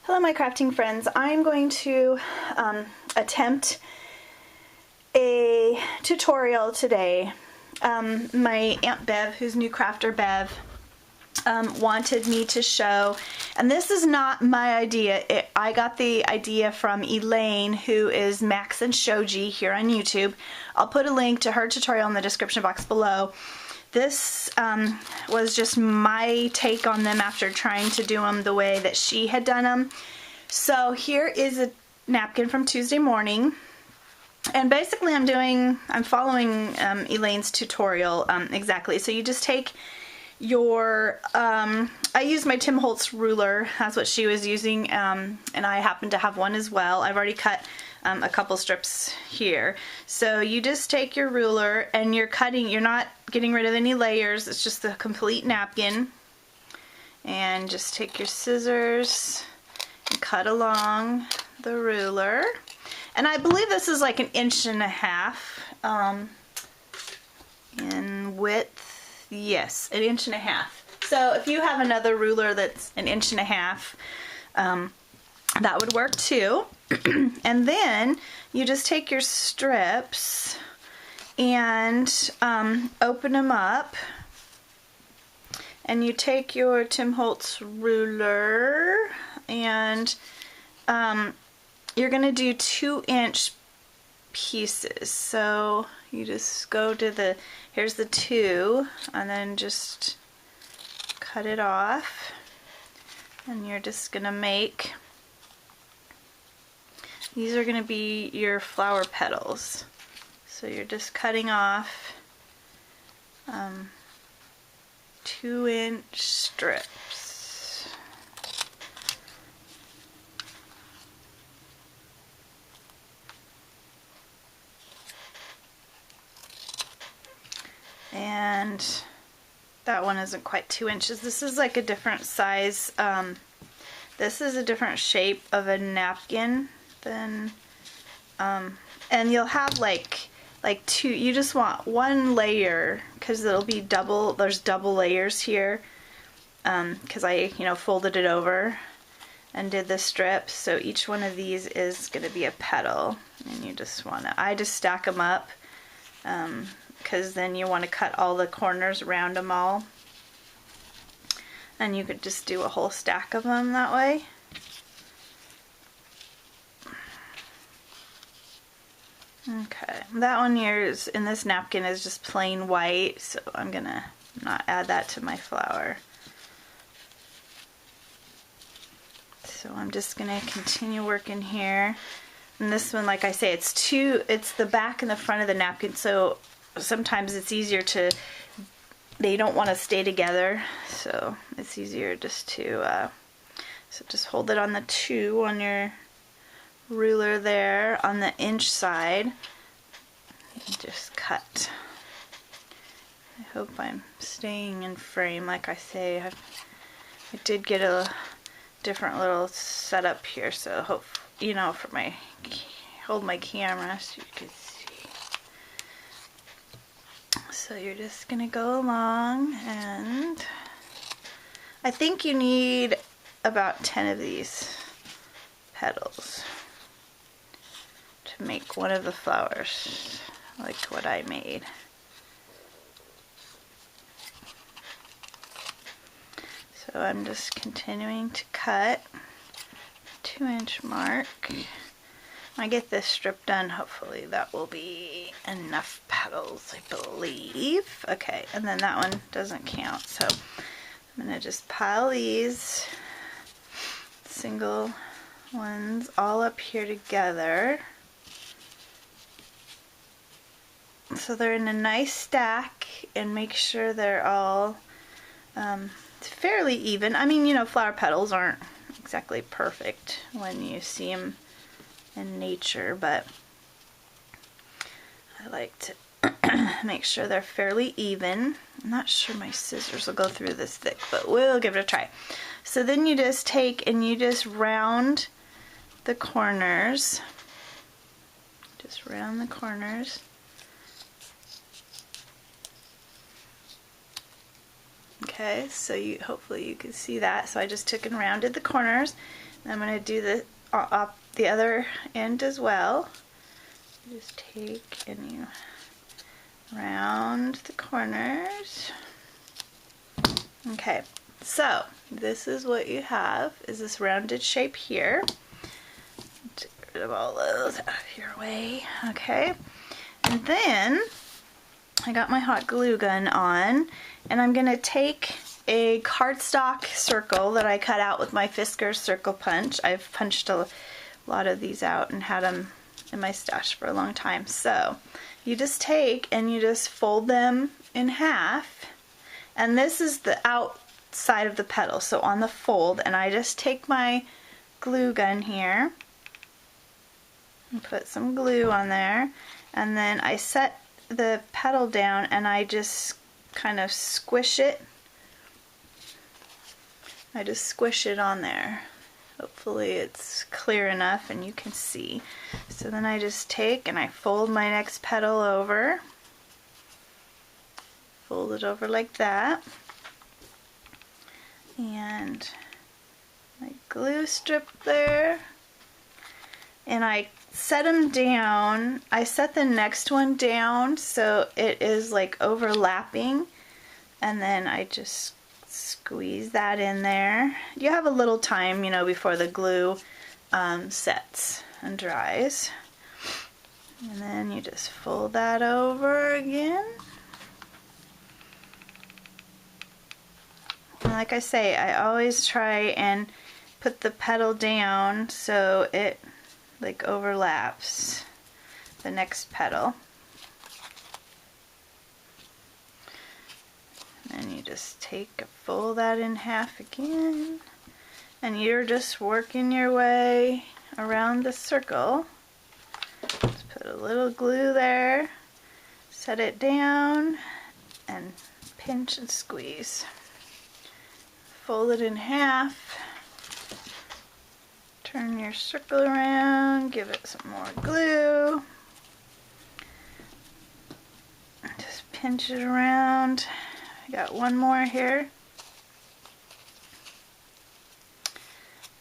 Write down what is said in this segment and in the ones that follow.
Hello my crafting friends. I'm going to attempt a tutorial today. My Aunt Bev, who's new crafter Bev, wanted me to show, and this is not my idea. I got the idea from Elaine, who is Max and Shoji here on YouTube. I'll put a link to her tutorial in the description box below. This was just my take on them after trying to do them the way that she had done them. So here is a napkin from Tuesday morning, and basically I'm following Elaine's tutorial exactly. So you just take your, I used my Tim Holtz ruler, that's what she was using, and I happen to have one as well. I've already cut a couple strips here. So you just take your ruler and you're cutting, you're not getting rid of any layers, it's just the complete napkin. And just take your scissors and cut along the ruler. And I believe this is like 1.5 inches in width. Yes, 1.5 inches. So if you have another ruler that's 1.5 inches, that would work too. And then you just take your strips and open them up, and you take your Tim Holtz ruler and you're gonna do 2-inch pieces. So you just go to here's the 2, and then just cut it off, and you're just gonna make, these are going to be your flower petals. So you're just cutting off 2-inch strips. And that one isn't quite 2 inches. This is like a different size. This is a different shape of a napkin than, and you'll have like two, you just want one layer, because it'll be double, there's double layers here, because I folded it over and did the strips. So each one of these is going to be a petal, and you just want to, I just stack them up, because then you want to cut all the corners around them all, and you could just do a whole stack of them that way. Okay, that one here is, in this napkin, is just plain white, so I'm gonna not add that to my flower. So I'm just gonna continue working here. And this one, like I say, it's the back and the front of the napkin, so sometimes it's easier to, they don't want to stay together, so it's easier just to, so just hold it on the 2 on your ruler there on the inch side, and just cut. I hope I'm staying in frame. Like I say, I did get a different little setup here, so hope for my hold my camera so you can see. So you're just gonna go along, and I think you need about 10 of these petals to make one of the flowers like what I made. So I'm just continuing to cut 2-inch mark. When I get this strip done, hopefully that will be enough petals, I believe. Okay, and then that one doesn't count, so I'm gonna just pile these single ones all up here together, so they're in a nice stack, and make sure they're all fairly even. I mean, flower petals aren't exactly perfect when you see them in nature, but I like to make sure they're fairly even. I'm not sure my scissors will go through this thick, but we'll give it a try. So then you just take and you just round the corners. Just round the corners. Okay, so hopefully you can see that. So I just took and rounded the corners. I'm going to do the the other end as well. You just take and you round the corners. Okay, so this is what you have, is this rounded shape here. Get rid of all those out of your way. Okay, and then I got my hot glue gun on, and I'm going to take a cardstock circle that I cut out with my Fiskars circle punch. I've punched a lot of these out and had them in my stash for a long time. So you just take and you just fold them in half, and this is the outside of the petal, so on the fold, and I just take my glue gun here and put some glue on there, and then I set the petal down and I just kind of squish it. I just squish it on there. Hopefully it's clear enough and you can see. So then I just take and I fold my next petal over. Fold it over like that. And my glue strip there. And I set them down. I set the next one down so it is like overlapping. And then I just squeeze that in there. You have a little time, you know, before the glue sets and dries. And then you just fold that over again. And like I say, I always try and put the petal down so it like overlaps the next petal. And you just take, fold that in half again, and you're just working your way around the circle. Just put a little glue there, set it down, and pinch and squeeze. Fold it in half, turn your circle around, give it some more glue, just pinch it around. Got one more here.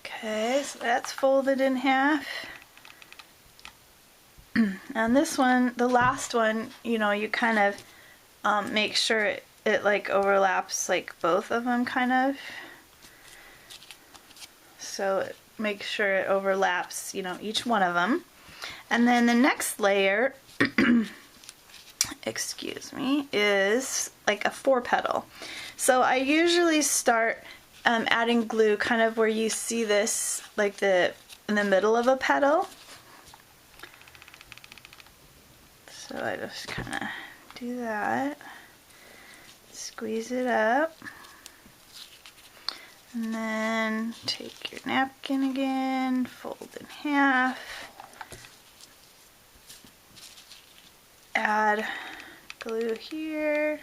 Okay, so that's folded in half. And this one, the last one, you know, you kind of make sure it like overlaps like both of them kind of. So it makes sure it overlaps, you know, each one of them. And then the next layer excuse me, is like a 4-petal. So I usually start adding glue kind of where you see this, like in the middle of a petal. So I just kind of do that, squeeze it up, and then take your napkin again, fold in half, add glue here,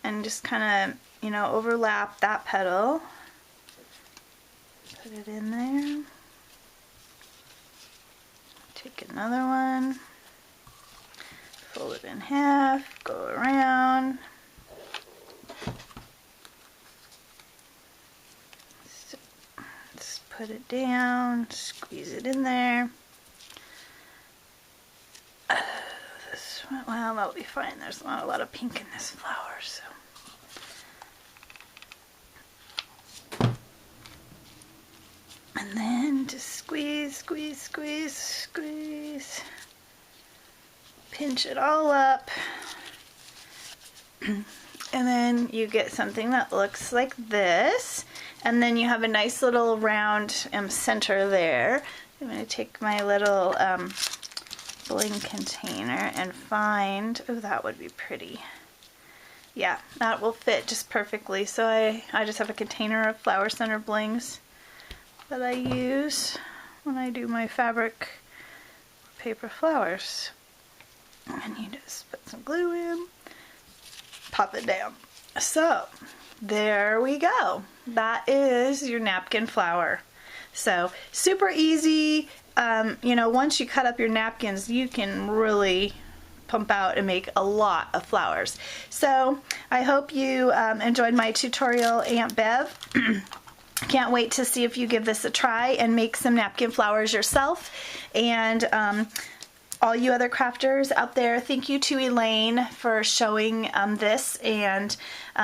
and just kind of, you know, overlap that petal. Put it in there. Take another one, fold it in half, go around. So, just put it down, squeeze it in there. Well, that'll be fine. There's not a lot of pink in this flower, so. And then just squeeze, squeeze, squeeze, squeeze. Pinch it all up. And then you get something that looks like this. And then you have a nice little round center there. I'm going to take my little bling container and find, oh, that would be pretty. Yeah, that will fit just perfectly. So I just have a container of flower center blings that I use when I do my fabric paper flowers. And you just put some glue in, pop it down. So there we go. That is your napkin flower. So super easy. You know, once you cut up your napkins, you can really pump out and make a lot of flowers. So I hope you enjoyed my tutorial, Aunt Bev. can't wait to see if you give this a try and make some napkin flowers yourself. And all you other crafters out there, thank you to Elaine for showing this, and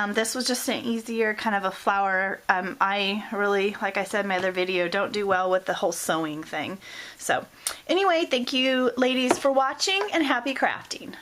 this was just an easier kind of a flower. I really, like I said in my other video, don't do well with the whole sewing thing. So anyway, thank you ladies for watching, and happy crafting.